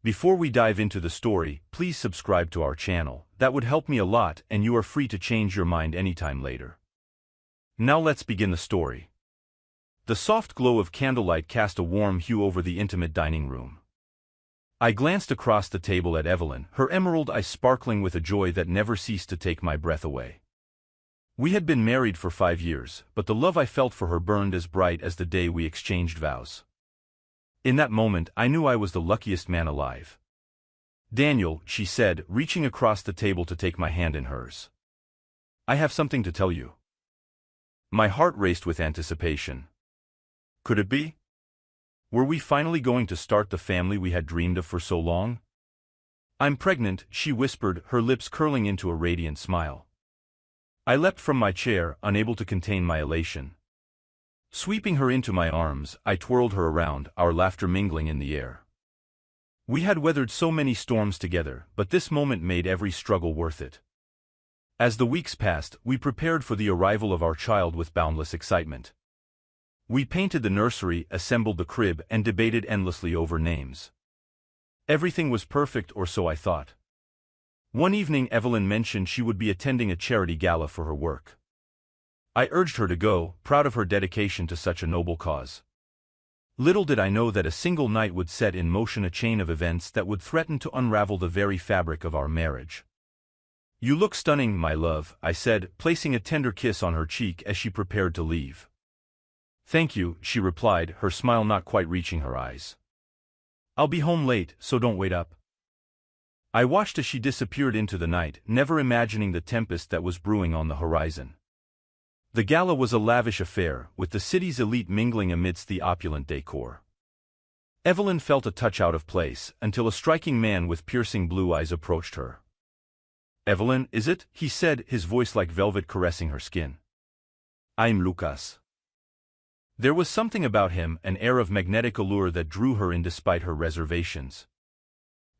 Before we dive into the story, please subscribe to our channel. That would help me a lot, and you are free to change your mind anytime later. Now let's begin the story. The soft glow of candlelight cast a warm hue over the intimate dining room. I glanced across the table at Evelyn, her emerald eyes sparkling with a joy that never ceased to take my breath away. We had been married for 5 years, but the love I felt for her burned as bright as the day we exchanged vows. In that moment, I knew I was the luckiest man alive. "Daniel," she said, reaching across the table to take my hand in hers. "I have something to tell you." My heart raced with anticipation. Could it be? Were we finally going to start the family we had dreamed of for so long? "I'm pregnant," she whispered, her lips curling into a radiant smile. I leapt from my chair, unable to contain my elation. Sweeping her into my arms, I twirled her around, our laughter mingling in the air. We had weathered so many storms together, but this moment made every struggle worth it. As the weeks passed, we prepared for the arrival of our child with boundless excitement. We painted the nursery, assembled the crib, and debated endlessly over names. Everything was perfect, or so I thought. One evening Evelyn mentioned she would be attending a charity gala for her work. I urged her to go, proud of her dedication to such a noble cause. Little did I know that a single night would set in motion a chain of events that would threaten to unravel the very fabric of our marriage. "You look stunning, my love," I said, placing a tender kiss on her cheek as she prepared to leave. "Thank you," she replied, her smile not quite reaching her eyes. "I'll be home late, so don't wait up." I watched as she disappeared into the night, never imagining the tempest that was brewing on the horizon. The gala was a lavish affair, with the city's elite mingling amidst the opulent decor. Evelyn felt a touch out of place, until a striking man with piercing blue eyes approached her. "Evelyn, is it?" he said, his voice like velvet caressing her skin. "I'm Lucas." There was something about him, an air of magnetic allure that drew her in despite her reservations.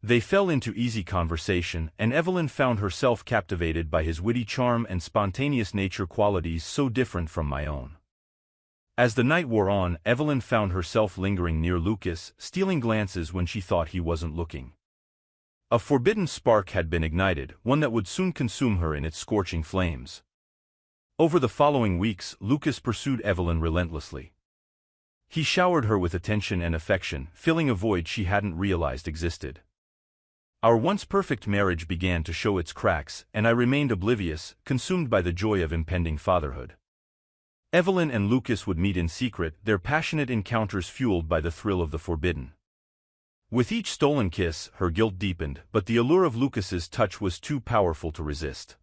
They fell into easy conversation, and Evelyn found herself captivated by his witty charm and spontaneous nature, qualities so different from my own. As the night wore on, Evelyn found herself lingering near Lucas, stealing glances when she thought he wasn't looking. A forbidden spark had been ignited, one that would soon consume her in its scorching flames. Over the following weeks, Lucas pursued Evelyn relentlessly. He showered her with attention and affection, filling a void she hadn't realized existed. Our once perfect marriage began to show its cracks, and I remained oblivious, consumed by the joy of impending fatherhood. Evelyn and Lucas would meet in secret, their passionate encounters fueled by the thrill of the forbidden. With each stolen kiss, her guilt deepened, but the allure of Lucas's touch was too powerful to resist.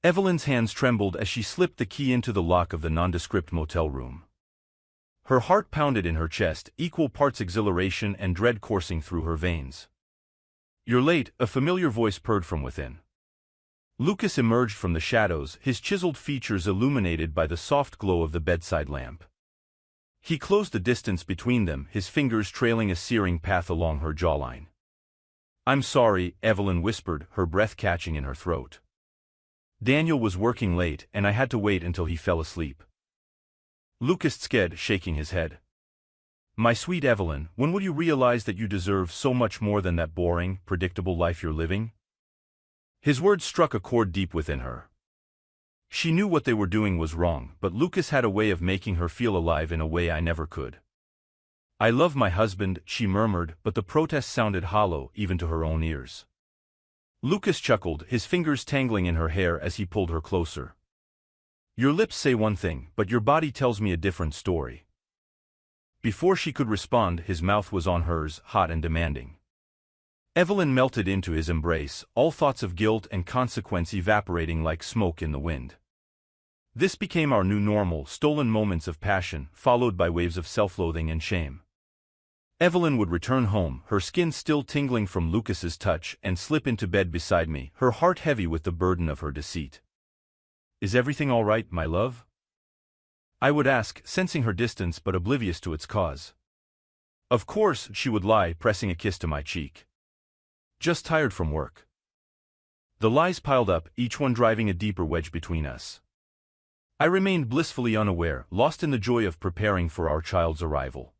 Evelyn's hands trembled as she slipped the key into the lock of the nondescript motel room. Her heart pounded in her chest, equal parts exhilaration and dread coursing through her veins. "You're late," a familiar voice purred from within. Lucas emerged from the shadows, his chiseled features illuminated by the soft glow of the bedside lamp. He closed the distance between them, his fingers trailing a searing path along her jawline. "I'm sorry," Evelyn whispered, her breath catching in her throat. "Daniel was working late, and I had to wait until he fell asleep." Lucas said, shaking his head. "My sweet Evelyn, when will you realize that you deserve so much more than that boring, predictable life you're living?" His words struck a chord deep within her. She knew what they were doing was wrong, but Lucas had a way of making her feel alive in a way I never could. "I love my husband," she murmured, but the protest sounded hollow, even to her own ears. Lucas chuckled, his fingers tangling in her hair as he pulled her closer. "Your lips say one thing, but your body tells me a different story." Before she could respond, his mouth was on hers, hot and demanding. Evelyn melted into his embrace, all thoughts of guilt and consequence evaporating like smoke in the wind. This became our new normal, stolen moments of passion, followed by waves of self-loathing and shame. Evelyn would return home, her skin still tingling from Lucas's touch, and slip into bed beside me, her heart heavy with the burden of her deceit. "Is everything all right, my love?" I would ask, sensing her distance but oblivious to its cause. "Of course," she would lie, pressing a kiss to my cheek. "Just tired from work." The lies piled up, each one driving a deeper wedge between us. I remained blissfully unaware, lost in the joy of preparing for our child's arrival.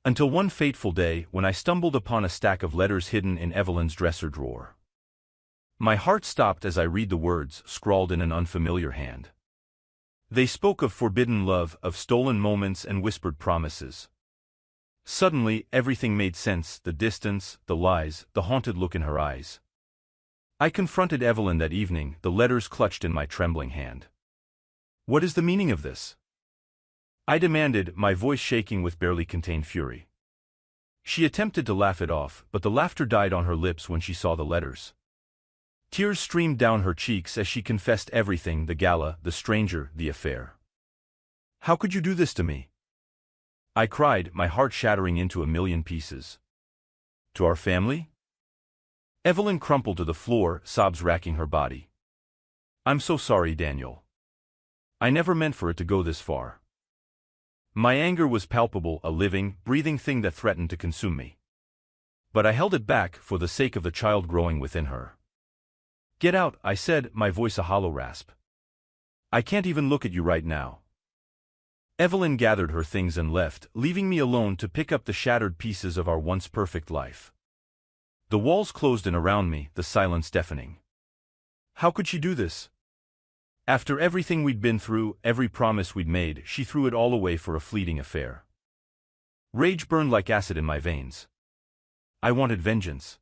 Until one fateful day when I stumbled upon a stack of letters hidden in Evelyn's dresser drawer. My heart stopped as I read the words scrawled in an unfamiliar hand. They spoke of forbidden love, of stolen moments and whispered promises. Suddenly, everything made sense: the distance, the lies, the haunted look in her eyes. I confronted Evelyn that evening, the letters clutched in my trembling hand. "What is the meaning of this?" I demanded, my voice shaking with barely contained fury. She attempted to laugh it off, but the laughter died on her lips when she saw the letters. Tears streamed down her cheeks as she confessed everything: the gala, the stranger, the affair. "How could you do this to me?" I cried, my heart shattering into a million pieces. "To our family?" Evelyn crumpled to the floor, sobs racking her body. "I'm so sorry, Daniel. I never meant for it to go this far." My anger was palpable, a living, breathing thing that threatened to consume me. But I held it back for the sake of the child growing within her. "Get out," I said, my voice a hollow rasp. "I can't even look at you right now." Evelyn gathered her things and left, leaving me alone to pick up the shattered pieces of our once perfect life. The walls closed in around me, the silence deafening. How could she do this? After everything we'd been through, every promise we'd made, she threw it all away for a fleeting affair. Rage burned like acid in my veins. I wanted vengeance.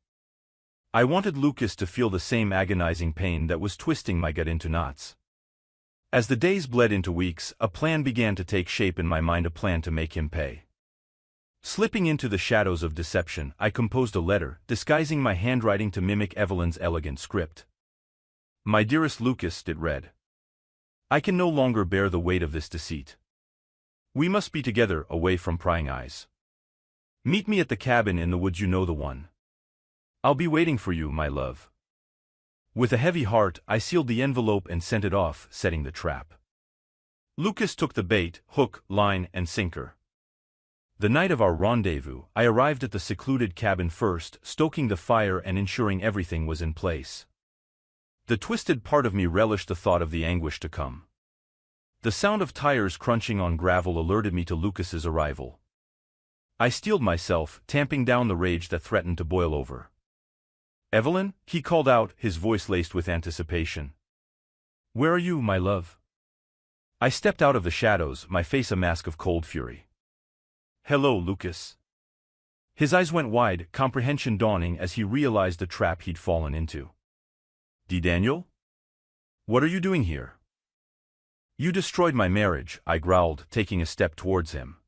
I wanted Lucas to feel the same agonizing pain that was twisting my gut into knots. As the days bled into weeks, a plan began to take shape in my mind, a plan to make him pay. Slipping into the shadows of deception, I composed a letter, disguising my handwriting to mimic Evelyn's elegant script. "My dearest Lucas," it read. "I can no longer bear the weight of this deceit. We must be together, away from prying eyes. Meet me at the cabin in the woods, you know the one. I'll be waiting for you, my love." With a heavy heart, I sealed the envelope and sent it off, setting the trap. Lucas took the bait, hook, line, and sinker. The night of our rendezvous, I arrived at the secluded cabin first, stoking the fire and ensuring everything was in place. The twisted part of me relished the thought of the anguish to come. The sound of tires crunching on gravel alerted me to Lucas's arrival. I steeled myself, tamping down the rage that threatened to boil over. "Evelyn," he called out, his voice laced with anticipation. "Where are you, my love?" I stepped out of the shadows, my face a mask of cold fury. "Hello, Lucas." His eyes went wide, comprehension dawning as he realized the trap he'd fallen into. "Daniel? What are you doing here?" "You destroyed my marriage," I growled, taking a step towards him.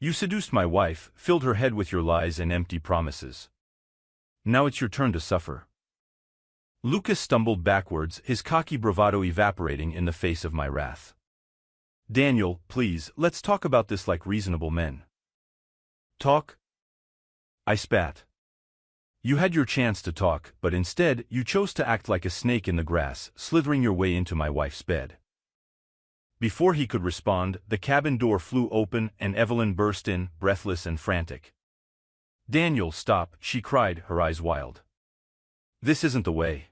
"You seduced my wife, filled her head with your lies and empty promises. Now it's your turn to suffer." Lucas stumbled backwards, his cocky bravado evaporating in the face of my wrath. "Daniel, please, let's talk about this like reasonable men." "Talk?" I spat. "You had your chance to talk, but instead, you chose to act like a snake in the grass, slithering your way into my wife's bed." Before he could respond, the cabin door flew open and Evelyn burst in, breathless and frantic. "Daniel, stop," she cried, her eyes wild. "This isn't the way."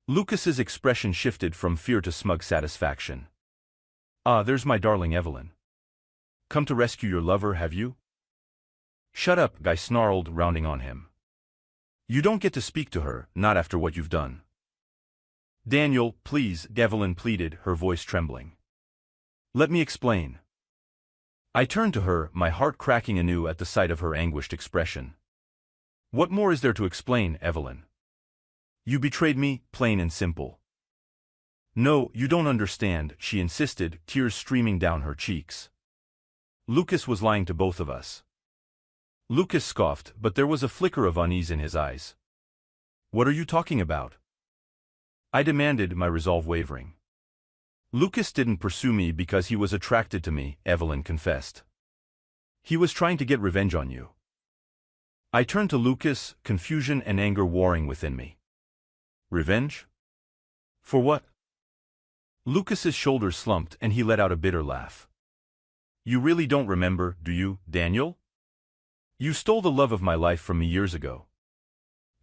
Lucas's expression shifted from fear to smug satisfaction. "Ah, there's my darling Evelyn. Come to rescue your lover, have you?" "Shut up," I snarled, rounding on him. "You don't get to speak to her, not after what you've done." "Daniel, please," Evelyn pleaded, her voice trembling. "Let me explain." I turned to her, my heart cracking anew at the sight of her anguished expression. "What more is there to explain, Evelyn? You betrayed me, plain and simple." "No, you don't understand," she insisted, tears streaming down her cheeks. "Lucas was lying to both of us." Lucas scoffed, but there was a flicker of unease in his eyes. "What are you talking about?" I demanded, my resolve wavering. "Lucas didn't pursue me because he was attracted to me," Evelyn confessed. "He was trying to get revenge on you." I turned to Lucas, confusion and anger warring within me. "Revenge? For what?" Lucas's shoulders slumped and he let out a bitter laugh. "You really don't remember, do you, Daniel? You stole the love of my life from me years ago.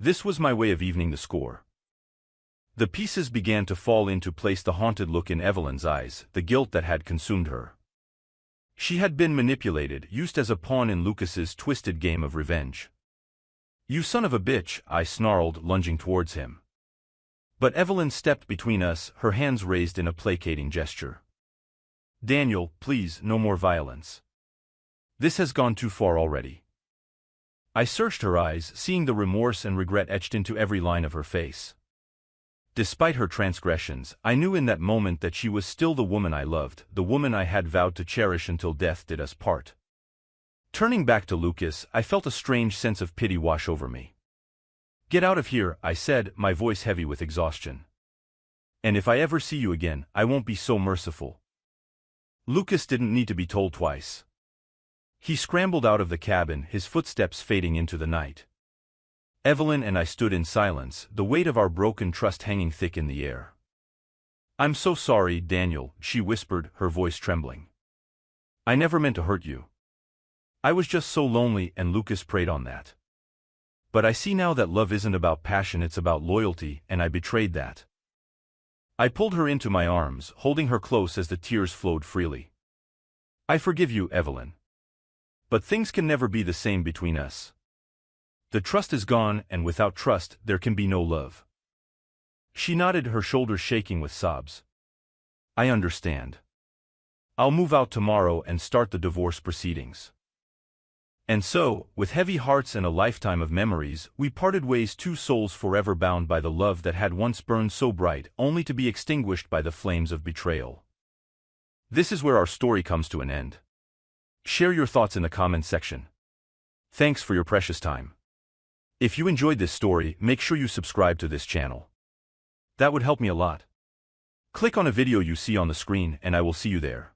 This was my way of evening the score." The pieces began to fall into place, the haunted look in Evelyn's eyes, the guilt that had consumed her. She had been manipulated, used as a pawn in Lucas's twisted game of revenge. "You son of a bitch," I snarled, lunging towards him. But Evelyn stepped between us, her hands raised in a placating gesture. "Daniel, please, no more violence. This has gone too far already." I searched her eyes, seeing the remorse and regret etched into every line of her face. Despite her transgressions, I knew in that moment that she was still the woman I loved, the woman I had vowed to cherish until death did us part. Turning back to Lucas, I felt a strange sense of pity wash over me. "Get out of here," I said, my voice heavy with exhaustion. "And if I ever see you again, I won't be so merciful." Lucas didn't need to be told twice. He scrambled out of the cabin, his footsteps fading into the night. Evelyn and I stood in silence, the weight of our broken trust hanging thick in the air. "I'm so sorry, Daniel," she whispered, her voice trembling. "I never meant to hurt you. I was just so lonely, and Lucas preyed on that. But I see now that love isn't about passion, it's about loyalty, and I betrayed that." I pulled her into my arms, holding her close as the tears flowed freely. "I forgive you, Evelyn. But things can never be the same between us. The trust is gone, and without trust, there can be no love." She nodded, her shoulders shaking with sobs. "I understand. I'll move out tomorrow and start the divorce proceedings." And so, with heavy hearts and a lifetime of memories, we parted ways, two souls forever bound by the love that had once burned so bright, only to be extinguished by the flames of betrayal. This is where our story comes to an end. Share your thoughts in the comments section. Thanks for your precious time. If you enjoyed this story, make sure you subscribe to this channel. That would help me a lot. Click on a video you see on the screen and I will see you there.